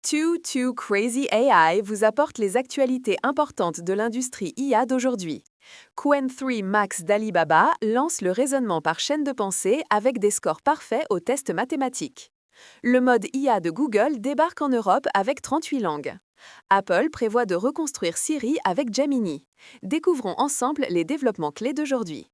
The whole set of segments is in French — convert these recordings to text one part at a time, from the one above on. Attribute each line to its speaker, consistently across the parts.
Speaker 1: Too Crazy AI vous apporte les actualités importantes de l'industrie IA d'aujourd'hui. Qwen 3 Max d'Alibaba lance le raisonnement par chaîne de pensée avec des scores parfaits aux tests mathématiques. Le mode IA de Google débarque en Europe avec 38 langues. Apple prévoit de reconstruire Siri avec Gemini. Découvrons ensemble les développements clés d'aujourd'hui.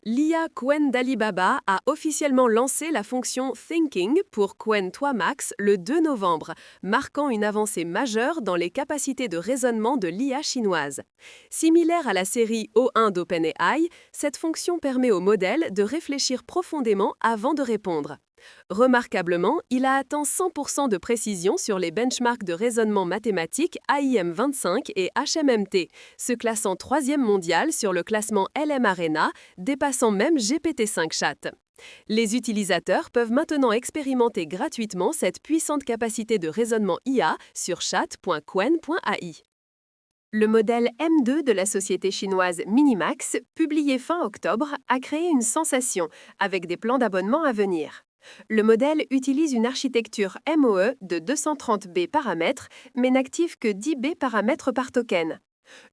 Speaker 1: L'IA Qwen d'Alibaba a officiellement lancé la fonction Thinking pour Qwen 3 Max le 2 novembre, marquant une avancée majeure dans les capacités de raisonnement de l'IA chinoise. Similaire à la série O1 d'OpenAI, cette fonction permet au modèle de réfléchir profondément avant de répondre. Remarquablement, il a atteint 100% de précision sur les benchmarks de raisonnement mathématique AIM25 et HMMT, se classant 3e mondial sur le classement LM Arena, dépassant même GPT-5 Chat. Les utilisateurs peuvent maintenant expérimenter gratuitement cette puissante capacité de raisonnement IA sur chat.qwen.ai. Le modèle M2 de la société chinoise Minimax, publié fin octobre, a créé une sensation avec des plans d'abonnement à venir. Le modèle utilise une architecture MOE de 230 B paramètres, mais n'active que 10 B paramètres par token.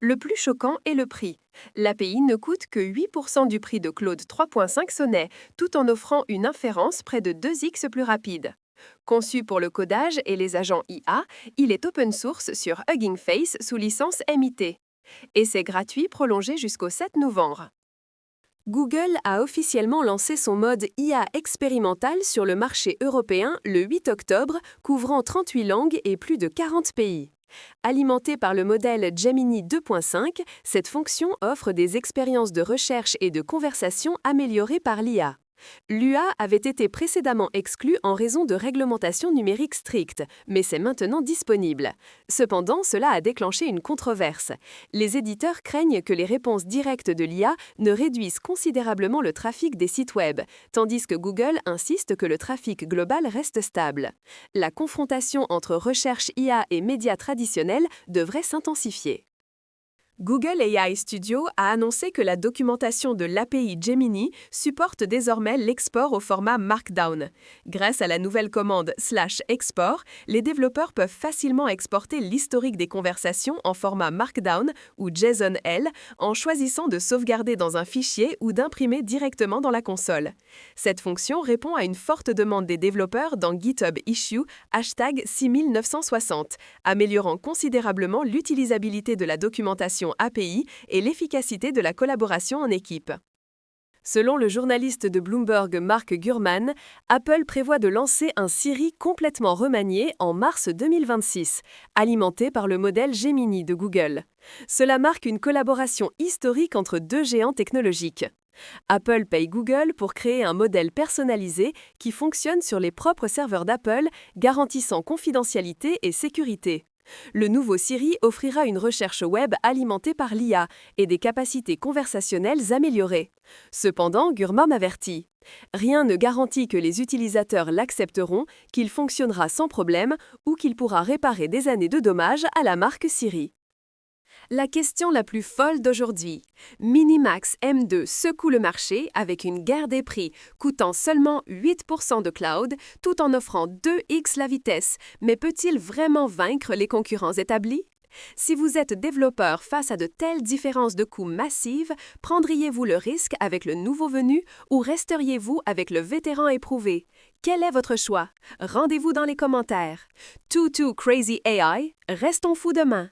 Speaker 1: Le plus choquant est le prix. L'API ne coûte que 8% du prix de Claude 3.5 Sonnet, tout en offrant une inférence près de 2x plus rapide. Conçu pour le codage et les agents IA, il est open source sur Hugging Face sous licence MIT. Et c'est gratuit prolongé jusqu'au 7 novembre. Google a officiellement lancé son mode IA expérimental sur le marché européen le 8 octobre, couvrant 38 langues et plus de 40 pays. Alimentée par le modèle Gemini 2.5, cette fonction offre des expériences de recherche et de conversation améliorées par l'IA. L'UA avait été précédemment exclue en raison de réglementations numériques strictes, mais c'est maintenant disponible. Cependant, cela a déclenché une controverse. Les éditeurs craignent que les réponses directes de l'IA ne réduisent considérablement le trafic des sites web, tandis que Google insiste que le trafic global reste stable. La confrontation entre recherche IA et médias traditionnels devrait s'intensifier. Google AI Studio a annoncé que la documentation de l'API Gemini supporte désormais l'export au format Markdown. Grâce à la nouvelle commande /export, les développeurs peuvent facilement exporter l'historique des conversations en format Markdown ou JSON-L en choisissant de sauvegarder dans un fichier ou d'imprimer directement dans la console. Cette fonction répond à une forte demande des développeurs dans GitHub Issue #6960, améliorant considérablement l'utilisabilité de la documentation API et l'efficacité de la collaboration en équipe. Selon le journaliste de Bloomberg Mark Gurman, Apple prévoit de lancer un Siri complètement remanié en mars 2026, alimenté par le modèle Gemini de Google. Cela marque une collaboration historique entre deux géants technologiques. Apple paye Google pour créer un modèle personnalisé qui fonctionne sur les propres serveurs d'Apple, garantissant confidentialité et sécurité. Le nouveau Siri offrira une recherche web alimentée par l'IA et des capacités conversationnelles améliorées. Cependant, Gurman avertit. Rien ne garantit que les utilisateurs l'accepteront, qu'il fonctionnera sans problème ou qu'il pourra réparer des années de dommages à la marque Siri. La question la plus folle d'aujourd'hui. Minimax M2 secoue le marché avec une guerre des prix, coûtant seulement 8% de cloud, tout en offrant 2x la vitesse. Mais peut-il vraiment vaincre les concurrents établis? Si vous êtes développeur face à de telles différences de coûts massives, prendriez-vous le risque avec le nouveau venu ou resteriez-vous avec le vétéran éprouvé? Quel est votre choix? Rendez-vous dans les commentaires. Too Crazy AI, restons fous demain.